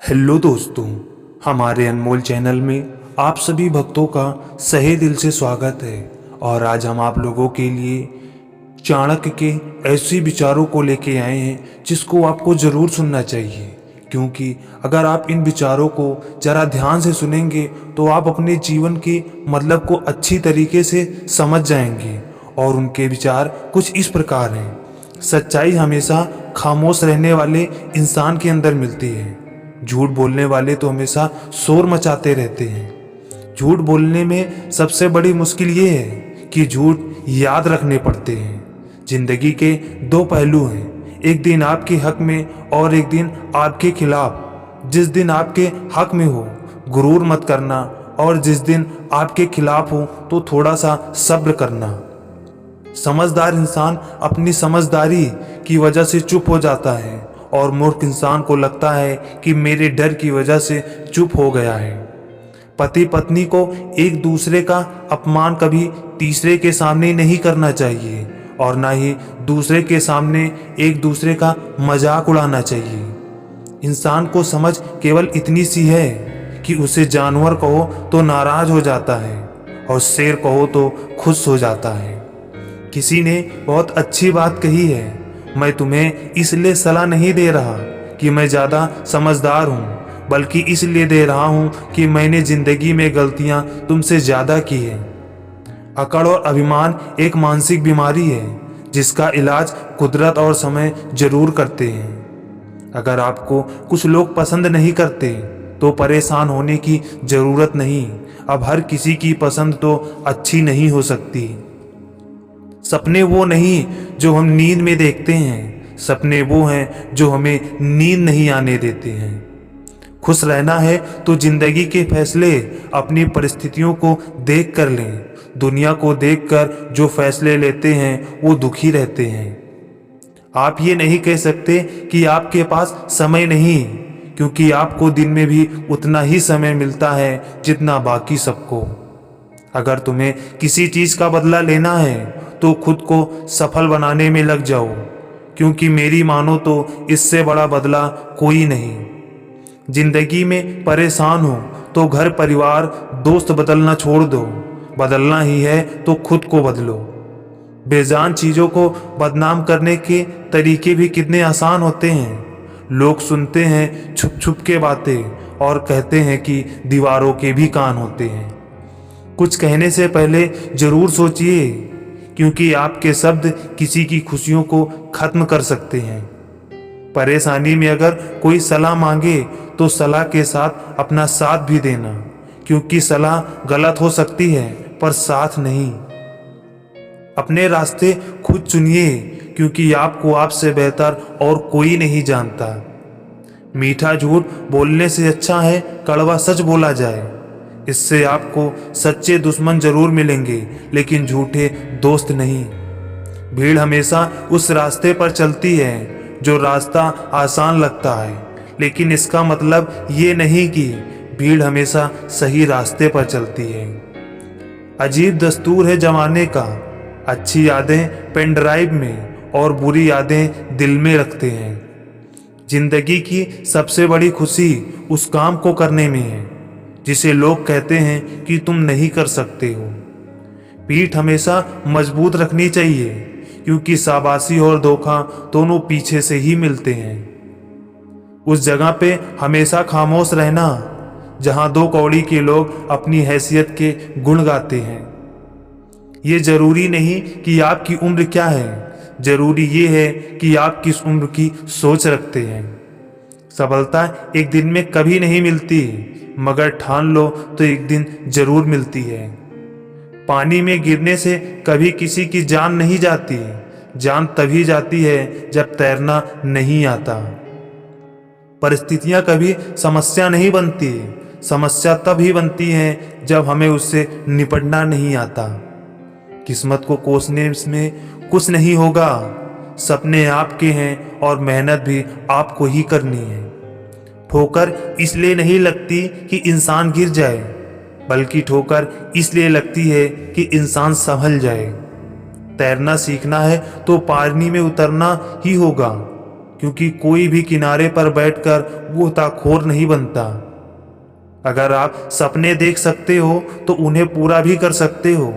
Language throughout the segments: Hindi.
हेलो दोस्तों, हमारे अनमोल चैनल में आप सभी भक्तों का सहे दिल से स्वागत है। और आज हम आप लोगों के लिए चाणक्य के ऐसे विचारों को लेके आए हैं जिसको आपको ज़रूर सुनना चाहिए, क्योंकि अगर आप इन विचारों को ज़रा ध्यान से सुनेंगे तो आप अपने जीवन के मतलब को अच्छी तरीके से समझ जाएंगे। और उनके विचार कुछ इस प्रकार हैं। सच्चाई हमेशा खामोश रहने वाले इंसान के अंदर मिलती है। झूठ बोलने वाले तो हमेशा शोर मचाते रहते हैं। झूठ बोलने में सबसे बड़ी मुश्किल ये है कि झूठ याद रखने पड़ते हैं। जिंदगी के दो पहलू हैं, एक दिन आपके हक में और एक दिन आपके खिलाफ। जिस दिन आपके हक में हो गुरूर मत करना, और जिस दिन आपके खिलाफ हो तो थोड़ा सा सब्र करना। समझदार इंसान अपनी समझदारी की वजह से चुप हो जाता है, और मूर्ख इंसान को लगता है कि मेरे डर की वजह से चुप हो गया है। पति पत्नी को एक दूसरे का अपमान कभी तीसरे के सामने नहीं करना चाहिए, और ना ही दूसरे के सामने एक दूसरे का मजाक उड़ाना चाहिए। इंसान को समझ केवल इतनी सी है कि उसे जानवर कहो तो नाराज हो जाता है, और शेर कहो तो खुश हो जाता है। किसी ने बहुत अच्छी बात कही है, मैं तुम्हें इसलिए सलाह नहीं दे रहा कि मैं ज़्यादा समझदार हूँ, बल्कि इसलिए दे रहा हूँ कि मैंने ज़िंदगी में गलतियाँ तुमसे ज़्यादा की हैं। अकड़ और अभिमान एक मानसिक बीमारी है जिसका इलाज कुदरत और समय जरूर करते हैं। अगर आपको कुछ लोग पसंद नहीं करते तो परेशान होने की ज़रूरत नहीं। अब हर किसी की पसंद तो अच्छी नहीं हो सकती। सपने वो नहीं जो हम नींद में देखते हैं, सपने वो हैं जो हमें नींद नहीं आने देते हैं। खुश रहना है तो जिंदगी के फैसले अपनी परिस्थितियों को देख कर लें। दुनिया को देखकर जो फैसले लेते हैं वो दुखी रहते हैं। आप ये नहीं कह सकते कि आपके पास समय नहीं, क्योंकि आपको दिन में भी उतना ही समय मिलता है जितना बाकी सबको। अगर तुम्हें किसी चीज़ का बदला लेना है तो खुद को सफल बनाने में लग जाओ, क्योंकि मेरी मानो तो इससे बड़ा बदला कोई नहीं। जिंदगी में परेशान हो तो घर परिवार दोस्त बदलना छोड़ दो। बदलना ही है तो खुद को बदलो। बेजान चीज़ों को बदनाम करने के तरीके भी कितने आसान होते हैं। लोग सुनते हैं छुप छुप के बातें और कहते हैं कि दीवारों के भी कान होते हैं। कुछ कहने से पहले जरूर सोचिए, क्योंकि आपके शब्द किसी की खुशियों को खत्म कर सकते हैं। परेशानी में अगर कोई सलाह मांगे तो सलाह के साथ अपना साथ भी देना, क्योंकि सलाह गलत हो सकती है पर साथ नहीं। अपने रास्ते खुद चुनिए, क्योंकि आपको आपसे बेहतर और कोई नहीं जानता। मीठा झूठ बोलने से अच्छा है कड़वा सच बोला जाए। इससे आपको सच्चे दुश्मन जरूर मिलेंगे, लेकिन झूठे दोस्त नहीं। भीड़ हमेशा उस रास्ते पर चलती है जो रास्ता आसान लगता है, लेकिन इसका मतलब ये नहीं कि भीड़ हमेशा सही रास्ते पर चलती है। अजीब दस्तूर है जमाने का, अच्छी यादें पेन ड्राइव में और बुरी यादें दिल में रखते हैं। जिंदगी की सबसे बड़ी खुशी उस काम को करने में है जिसे लोग कहते हैं कि तुम नहीं कर सकते हो। पीठ हमेशा मजबूत रखनी चाहिए, क्योंकि शाबाशी और धोखा दोनों पीछे से ही मिलते हैं। उस जगह पे हमेशा खामोश रहना जहां दो कौड़ी के लोग अपनी हैसियत के गुण गाते हैं। ये जरूरी नहीं कि आपकी उम्र क्या है, जरूरी ये है कि आप किस उम्र की सोच रखते हैं। सफलता एक दिन में कभी नहीं मिलती, मगर ठान लो तो एक दिन जरूर मिलती है। पानी में गिरने से कभी किसी की जान नहीं जाती, जान तभी जाती है जब तैरना नहीं आता। परिस्थितियां कभी समस्या नहीं बनती, समस्या तभी बनती है जब हमें उससे निपटना नहीं आता। किस्मत को कोसने में कुछ नहीं होगा, सपने आपके हैं और मेहनत भी आपको ही करनी है। ठोकर इसलिए नहीं लगती कि इंसान गिर जाए, बल्कि ठोकर इसलिए लगती है कि इंसान संभल जाए। तैरना सीखना है तो पानी में उतरना ही होगा, क्योंकि कोई भी किनारे पर बैठकर गोताखोर नहीं बनता। अगर आप सपने देख सकते हो तो उन्हें पूरा भी कर सकते हो,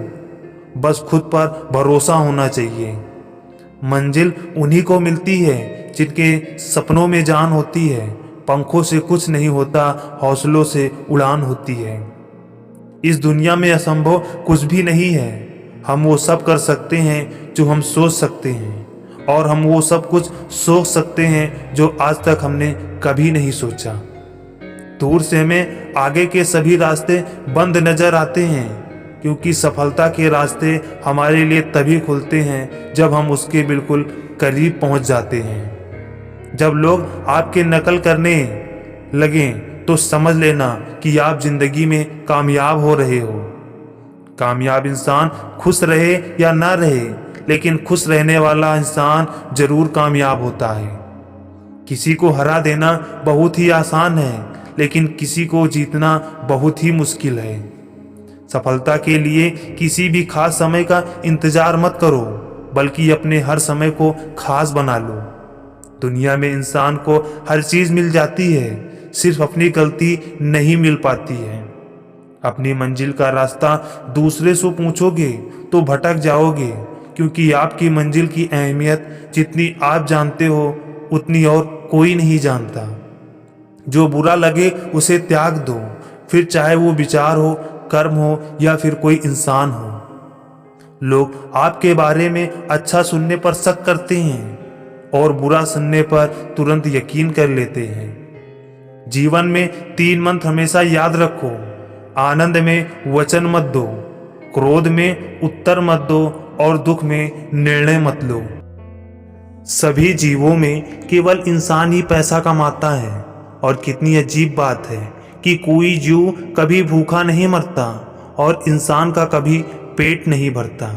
बस खुद पर भरोसा होना चाहिए। मंजिल उन्हीं को मिलती है जिनके सपनों में जान होती है। पंखों से कुछ नहीं होता, हौसलों से उड़ान होती है। इस दुनिया में असंभव कुछ भी नहीं है। हम वो सब कर सकते हैं जो हम सोच सकते हैं, और हम वो सब कुछ सोच सकते हैं जो आज तक हमने कभी नहीं सोचा। दूर से हमें आगे के सभी रास्ते बंद नजर आते हैं, क्योंकि सफलता के रास्ते हमारे लिए तभी खुलते हैं जब हम उसके बिल्कुल करीब पहुंच जाते हैं। जब लोग आपके नकल करने लगें तो समझ लेना कि आप जिंदगी में कामयाब हो रहे हो। कामयाब इंसान खुश रहे या ना रहे, लेकिन खुश रहने वाला इंसान जरूर कामयाब होता है। किसी को हरा देना बहुत ही आसान है, लेकिन किसी को जीतना बहुत ही मुश्किल है। सफलता के लिए किसी भी खास समय का इंतजार मत करो, बल्कि अपने हर समय को खास बना लो। दुनिया में इंसान को हर चीज मिल जाती है, सिर्फ अपनी गलती नहीं मिल पाती है। अपनी मंजिल का रास्ता दूसरे से पूछोगे तो भटक जाओगे, क्योंकि आपकी मंजिल की अहमियत जितनी आप जानते हो उतनी और कोई नहीं जानता। जो बुरा लगे उसे त्याग दो, फिर चाहे वो विचार हो, कर्म हो या फिर कोई इंसान हो। लोग आपके बारे में अच्छा सुनने पर शक करते हैं और बुरा सुनने पर तुरंत यकीन कर लेते हैं। जीवन में 3 मंत्र हमेशा याद रखो। आनंद में वचन मत दो, क्रोध में उत्तर मत दो, और दुख में निर्णय मत लो। सभी जीवों में केवल इंसान ही पैसा कमाता है, और कितनी अजीब बात है कि कोई जीव कभी भूखा नहीं मरता और इंसान का कभी पेट नहीं भरता।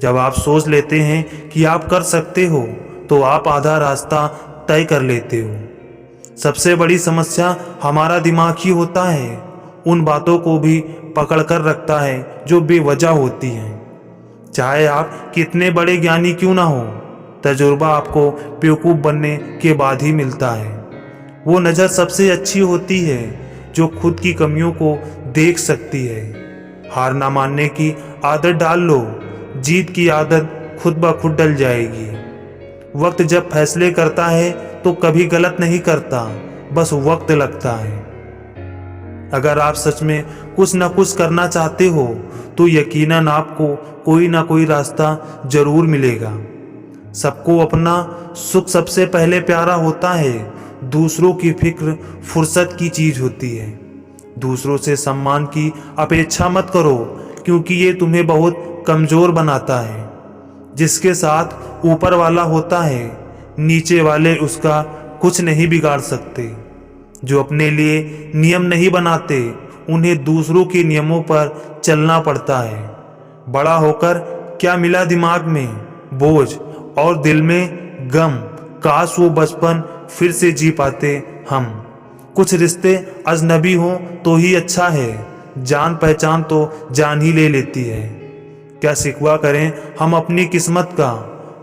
जब आप सोच लेते हैं कि आप कर सकते हो तो आप आधा रास्ता तय कर लेते हो। सबसे बड़ी समस्या हमारा दिमाग ही होता है, उन बातों को भी पकड़ कर रखता है जो बेवजह होती हैं। चाहे आप कितने बड़े ज्ञानी क्यों ना हो, तजुर्बा आपको बेवकूफ़ बनने के बाद ही मिलता है। वो नज़र सबसे अच्छी होती है जो खुद की कमियों को देख सकती है। हार ना मानने की आदत डाल लो, जीत की आदत खुद ब खुद डल जाएगी। वक्त जब फैसले करता है तो कभी गलत नहीं करता, बस वक्त लगता है। अगर आप सच में कुछ न कुछ करना चाहते हो तो यकीनन आपको कोई ना कोई रास्ता जरूर मिलेगा। सबको अपना सुख सबसे पहले प्यारा होता है, दूसरों की फिक्र फुर्सत की चीज होती है। दूसरों से सम्मान की अपेक्षा मत करो, क्योंकि ये तुम्हें बहुत कमजोर बनाता है। जिसके साथ ऊपर वाला होता है, नीचे वाले उसका कुछ नहीं बिगाड़ सकते। जो अपने लिए नियम नहीं बनाते, उन्हें दूसरों के नियमों पर चलना पड़ता है। बड़ा होकर क्या मिला दिमाग में? बोझ और दिल में गम। काश वो बचपन फिर से जी पाते हम। कुछ रिश्ते अजनबी हों तो ही अच्छा है, जान पहचान तो जान ही ले लेती है। क्या शिकवा करें हम अपनी किस्मत का?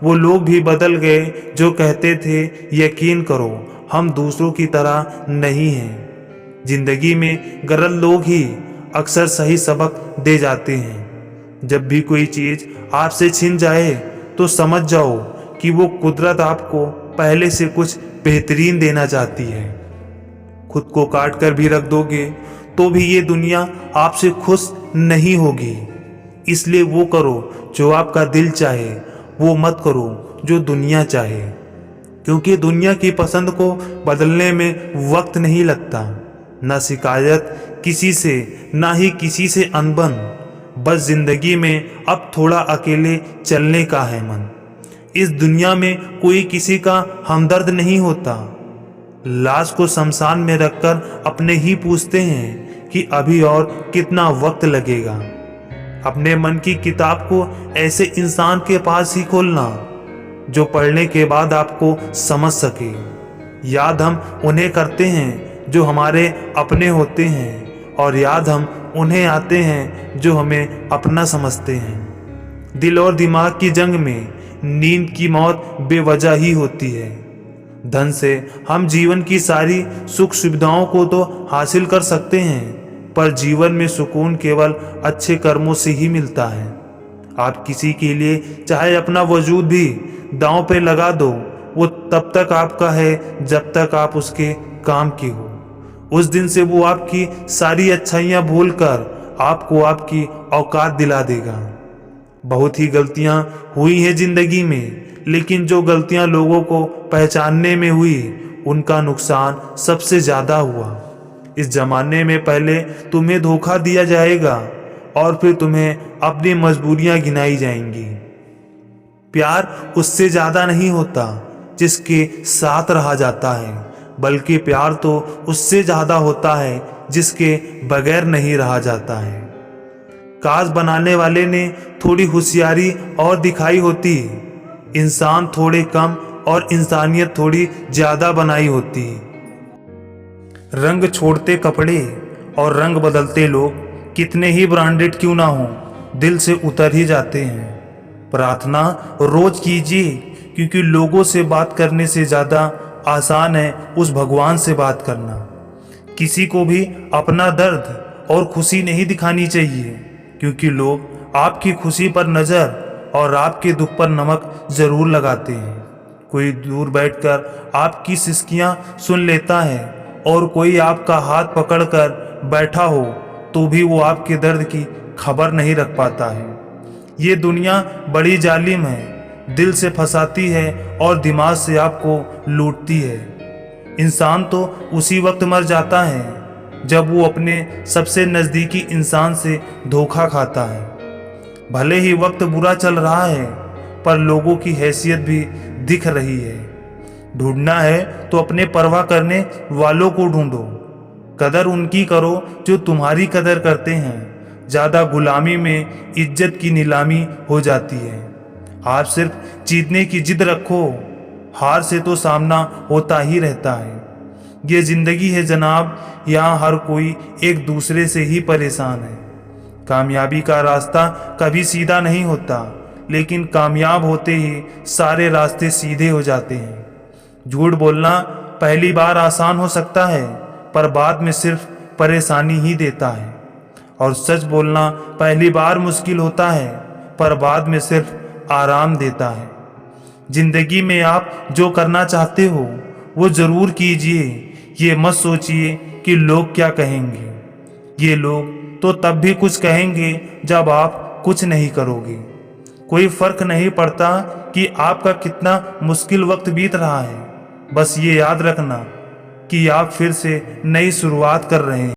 वो लोग भी बदल गए जो कहते थे यकीन करो हम दूसरों की तरह नहीं हैं। जिंदगी में गलत लोग ही अक्सर सही सबक दे जाते हैं। जब भी कोई चीज आपसे छिन जाए तो समझ जाओ कि वो कुदरत आपको पहले से कुछ बेहतरीन देना चाहती है। खुद को काट कर भी रख दोगे तो भी ये दुनिया आपसे खुश नहीं होगी। इसलिए वो करो जो आपका दिल चाहे, वो मत करो जो दुनिया चाहे, क्योंकि दुनिया की पसंद को बदलने में वक्त नहीं लगता। ना शिकायत किसी से, ना ही किसी से अनबन। बस जिंदगी में अब थोड़ा अकेले चलने का है मन। इस दुनिया में कोई किसी का हमदर्द नहीं होता। लाश को शमशान में रखकर अपने ही पूछते हैं कि अभी और कितना वक्त लगेगा। अपने मन की किताब को ऐसे इंसान के पास ही खोलना जो पढ़ने के बाद आपको समझ सके। याद हम उन्हें करते हैं जो हमारे अपने होते हैं, और याद हम उन्हें आते हैं जो हमें अपना समझते हैं। दिल और दिमाग की जंग में नींद की मौत बेवजह ही होती है। धन से हम जीवन की सारी सुख सुविधाओं को तो हासिल कर सकते हैं, पर जीवन में सुकून केवल अच्छे कर्मों से ही मिलता है। आप किसी के लिए चाहे अपना वजूद भी दांव पे लगा दो, वो तब तक आपका है जब तक आप उसके काम की हो। उस दिन से वो आपकी सारी अच्छाइयाँ भूलकर आपको आपकी औकात दिला देगा। बहुत ही गलतियाँ हुई हैं जिंदगी में, लेकिन जो गलतियाँ लोगों को पहचानने में हुई, उनका नुकसान सबसे ज़्यादा हुआ। इस जमाने में पहले तुम्हें धोखा दिया जाएगा और फिर तुम्हें अपनी मजबूरियां गिनाई जाएंगी। प्यार उससे ज़्यादा नहीं होता जिसके साथ रहा जाता है, बल्कि प्यार तो उससे ज़्यादा होता है जिसके बगैर नहीं रहा जाता है। काश बनाने वाले ने थोड़ी होशियारी और दिखाई होती, इंसान थोड़े कम और इंसानियत थोड़ी ज़्यादा बनाई होती। रंग छोड़ते कपड़े और रंग बदलते लोग कितने ही ब्रांडेड क्यों ना हो, दिल से उतर ही जाते हैं। प्रार्थना रोज कीजिए, क्योंकि लोगों से बात करने से ज़्यादा आसान है उस भगवान से बात करना। किसी को भी अपना दर्द और खुशी नहीं दिखानी चाहिए, क्योंकि लोग आपकी खुशी पर नज़र और आपके दुख पर नमक ज़रूर लगाते हैं। कोई दूर बैठकर आपकी सिसकियां सुन लेता है और कोई आपका हाथ पकड़कर बैठा हो तो भी वो आपके दर्द की खबर नहीं रख पाता है। ये दुनिया बड़ी जालिम है, दिल से फंसाती है और दिमाग से आपको लूटती है। इंसान तो उसी वक्त मर जाता है जब वो अपने सबसे नज़दीकी इंसान से धोखा खाता है। भले ही वक्त बुरा चल रहा है, पर लोगों की हैसियत भी दिख रही है। ढूंढना है तो अपने परवाह करने वालों को ढूंढो, कदर उनकी करो जो तुम्हारी कदर करते हैं। ज़्यादा गुलामी में इज्जत की नीलामी हो जाती है। आप सिर्फ जीतने की जिद रखो, हार से तो सामना होता ही रहता है। ये जिंदगी है जनाब, यहाँ हर कोई एक दूसरे से ही परेशान है। कामयाबी का रास्ता कभी सीधा नहीं होता, लेकिन कामयाब होते ही सारे रास्ते सीधे हो जाते हैं। झूठ बोलना पहली बार आसान हो सकता है, पर बाद में सिर्फ परेशानी ही देता है। और सच बोलना पहली बार मुश्किल होता है, पर बाद में सिर्फ आराम देता है। जिंदगी में आप जो करना चाहते हो वो ज़रूर कीजिए। ये मत सोचिए कि लोग क्या कहेंगे। ये लोग तो तब भी कुछ कहेंगे जब आप कुछ नहीं करोगे। कोई फर्क नहीं पड़ता कि आपका कितना मुश्किल वक्त बीत रहा है। बस ये याद रखना कि आप फिर से नई शुरुआत कर रहे हैं।